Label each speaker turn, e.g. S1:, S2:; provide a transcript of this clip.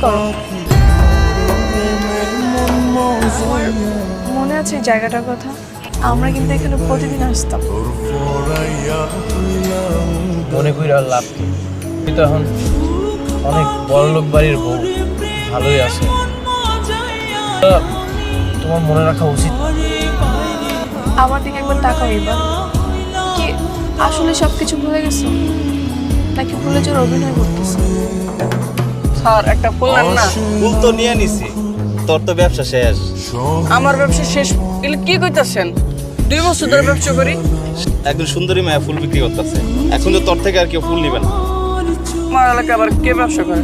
S1: করো। আমার মনে আছে এই জায়গাটার কথা, আমরা কিন্তু এখানে প্রতিদিন আসতাম।
S2: মনে করি আর লাভ কি, তুই তো এখন অনেক বড় লোক বাড়ির বউ, ভালোই আছে। তোমার মনে রাখা উচিত।
S1: আমার দিকে একবার তাকাও এবার, কি আসলে সবকিছু ভুলে গেছো নাকি ভুলে যাওয়ার অভিনয় করতেছো?
S3: স্যার একটা বললেন না,
S4: ফুল তো নিয়ে নিছি, তোর তো ব্যবসা শেষ।
S3: আমার ব্যবসা শেষ। এগুলো কি কইতাছেন? 2 বছর ধরে ব্যবসা করি।
S4: একজন সুন্দরী মায়া ফুল বিক্রি করতেছে, এখন তো তোর থেকে আর কেউ ফুল নিবে না।
S3: আমার এলাকায় আবার কে ব্যবসা করে?